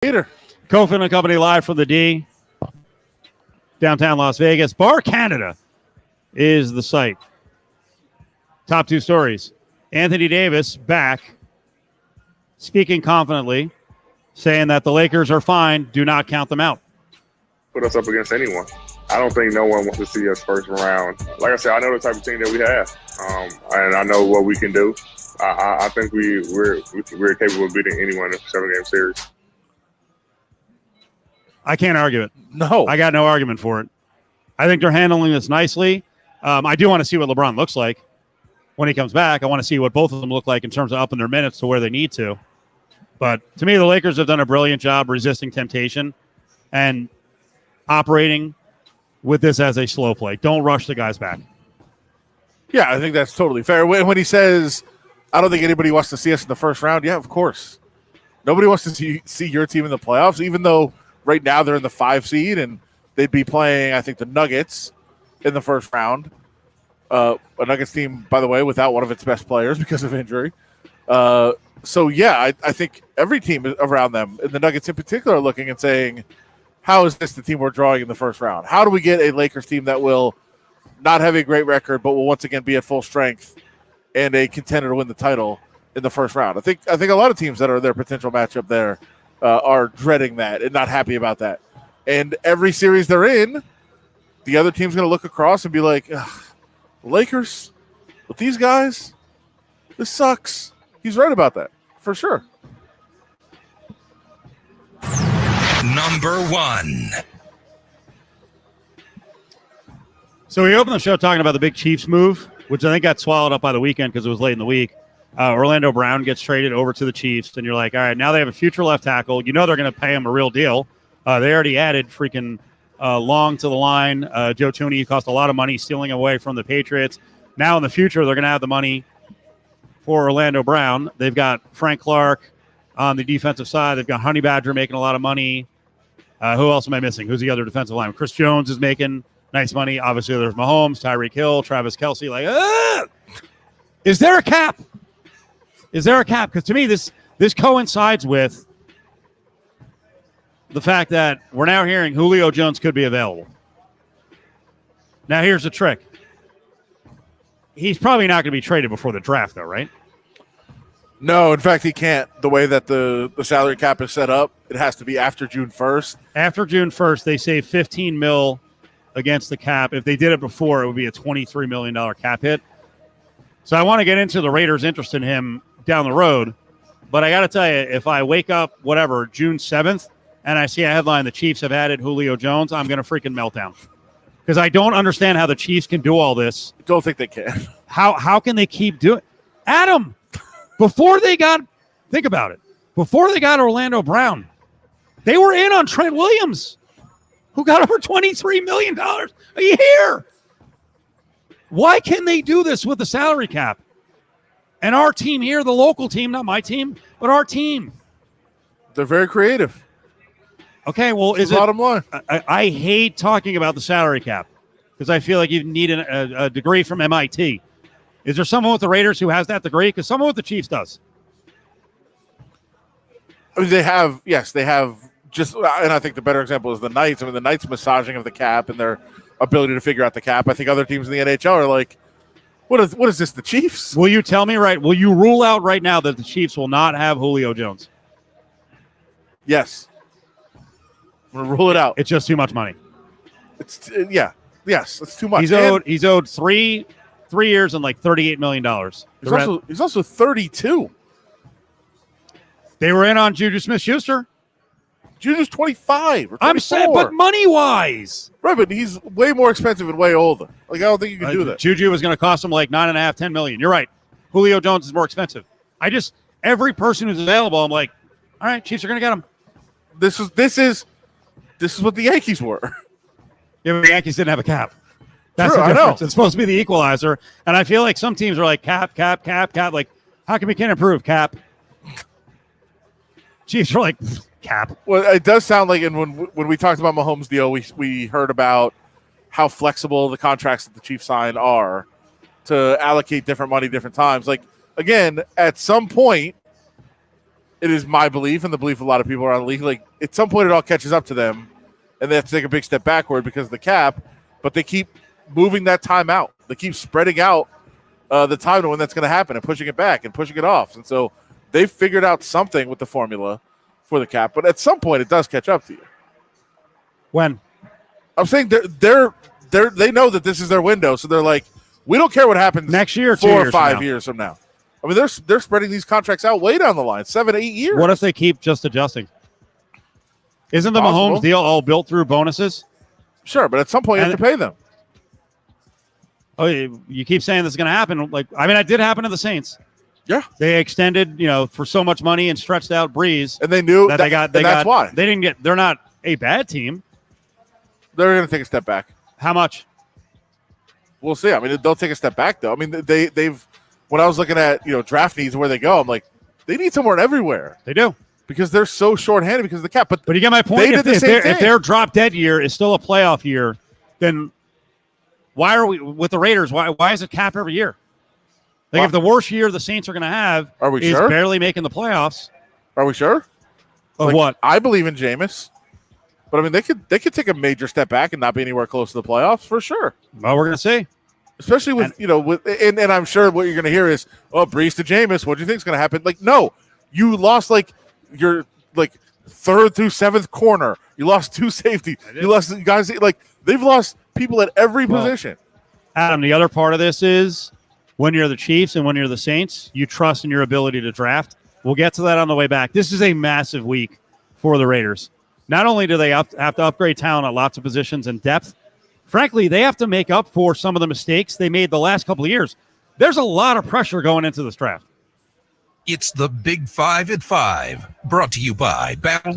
Peter. Cofield and Company live from the D, downtown Las Vegas. Bar Canada is the site. Top two stories. Anthony Davis back, speaking confidently, saying that the Lakers are fine. Do not count them out. Put us up against anyone. I don't think no one wants to see us first round. Like I said, I know the type of team that we have, and I know what we can do. I think we're capable of beating anyone in a 7-game series. I can't argue it. No. I got no argument for it. I think they're handling this nicely. I do want to see what LeBron looks like when he comes back. I want to see what both of them look like in terms of upping their minutes to where they need to. But to me, the Lakers have done a brilliant job resisting temptation and operating with this as a slow play. Don't rush the guys back. Yeah, I think that's totally fair. When he says, I don't think anybody wants to see us in the first round, yeah, of course. Nobody wants to see your team in the playoffs, even though right now they're in the 5 seed and they'd be playing, I think, the Nuggets in the first round. A Nuggets team, by the way, without one of its best players because of injury. So, yeah, I think every team around them, and the Nuggets in particular, are looking and saying, how is this the team we're drawing in the first round? How do we get a Lakers team that will not have a great record but will once again be at full strength and a contender to win the title in the first round? I think a lot of teams that are their potential matchup there are dreading that and not happy about that. And every series they're in, the other team's going to look across and be like, Lakers, with these guys, this sucks. He's right about that, for sure. Number 1. So we opened the show talking about the big Chiefs move, which I think got swallowed up by the weekend because it was late in the week. Orlando Brown gets traded over to the Chiefs, and you're like, all right, now they have a future left tackle. You know they're going to pay him a real deal. They already added freaking Long to the line. Joe Thuney cost a lot of money stealing away from the Patriots. Now in the future, they're going to have the money for Orlando Brown. They've got Frank Clark on the defensive side. They've got Honey Badger making a lot of money. Who else am I missing? Who's the other defensive lineman? Chris Jones is making nice money. Obviously, there's Mahomes, Tyreek Hill, Travis Kelce. Is there a cap? Is there a cap? Because to me, this coincides with the fact that we're now hearing Julio Jones could be available. Now, here's the trick. He's probably not going to be traded before the draft, though, right? No, in fact, he can't. The way that the salary cap is set up, it has to be after June 1st. After June 1st, they save $15 million against the cap. If they did it before, it would be a $23 million cap hit. So I want to get into the Raiders' interest in him down the road. But I got to tell you, if I wake up, June 7th, and I see a headline, the Chiefs have added Julio Jones, I'm going to freaking melt down. Because I don't understand how the Chiefs can do all this. I don't think they can. How can they keep doing Adam, before they got, think about it, before they got Orlando Brown, they were in on Trent Williams, who got over $23 million a year. Why can they do this with the salary cap? And our team here, the local team, not my team, but our team. They're very creative. Okay, well, is it bottom line? I hate talking about the salary cap because I feel like you need a degree from MIT. Is there someone with the Raiders who has that degree? Because someone with the Chiefs does. I mean, they have just, and I think the better example is the Knights. I mean, the Knights' massaging of the cap and their ability to figure out the cap. I think other teams in the NHL are like, what is this, the Chiefs? Will you tell me will you rule out right now that the Chiefs will not have Julio Jones? Yes. I'm going to rule it out. It's just too much money. Yes, it's too much. He's owed three years and like $38 million. He's also 32. They were in on Juju Smith-Schuster. Juju's 25 or 24. I'm saying, but money-wise. Right, but he's way more expensive and way older. Like, I don't think you can do that. Juju was going to cost him like $9.5, $10 million. You're right. Julio Jones is more expensive. Every person who's available, I'm like, all right, Chiefs are going to get him. This is what the Yankees were. Yeah, but the Yankees didn't have a cap. That's True, the difference. I know. It's supposed to be the equalizer. And I feel like some teams are like, cap. Like, how come we can't improve, cap? Chiefs are like, cap. Well, it does sound like, and when we talked about Mahomes' deal, we heard about how flexible the contracts that the Chiefs sign are to allocate different money different times. Like, again, at some point, it is my belief and the belief of a lot of people around the league. Like at some point, it all catches up to them, and they have to take a big step backward because of the cap. But they keep moving that time out. They keep spreading out the time to when that's going to happen and pushing it back and pushing it off. And so they've figured out something with the formula for the cap. But at some point, it does catch up to you. When? I'm saying they know that this is their window, so they're like, we don't care what happens Next year, 4 or 5 years from now. I mean, they're spreading these contracts out way down the line, 7 to 8 years. What if they keep just adjusting? Isn't the Possible. Mahomes deal all built through bonuses? Sure, but at some point you have to pay them. Oh, you keep saying this is going to happen. Like, I mean, it did happen to the Saints. Yeah, they extended, for so much money and stretched out Breeze, and they knew that that's why they didn't get. They're not a bad team. They're going to take a step back. How much? We'll see. I mean, they'll take a step back, though. I mean, they've. When I was looking at draft needs where they go, I'm like, they need someone everywhere. They do because they're so shorthanded because of the cap. But you get my point. If their drop dead year is still a playoff year, then why are we with the Raiders? Why is it cap every year? Like if the worst year the Saints are going to have is barely making the playoffs. Are we sure? Of what? I believe in Jameis. But I mean, they could take a major step back and not be anywhere close to the playoffs for sure. Well, we're going to see, especially with and I'm sure what you're going to hear is, "Oh, Brees to Jameis. What do you think is going to happen?" Like, no, you lost your third through seventh corner. You lost 2 safety. You lost guys they've lost people at every position. Adam, the other part of this is when you're the Chiefs and when you're the Saints, you trust in your ability to draft. We'll get to that on the way back. This is a massive week for the Raiders. Not only do they have to upgrade talent at lots of positions and depth, frankly, they have to make up for some of the mistakes they made the last couple of years. There's a lot of pressure going into this draft. It's the Big 5 at 5, brought to you by Battle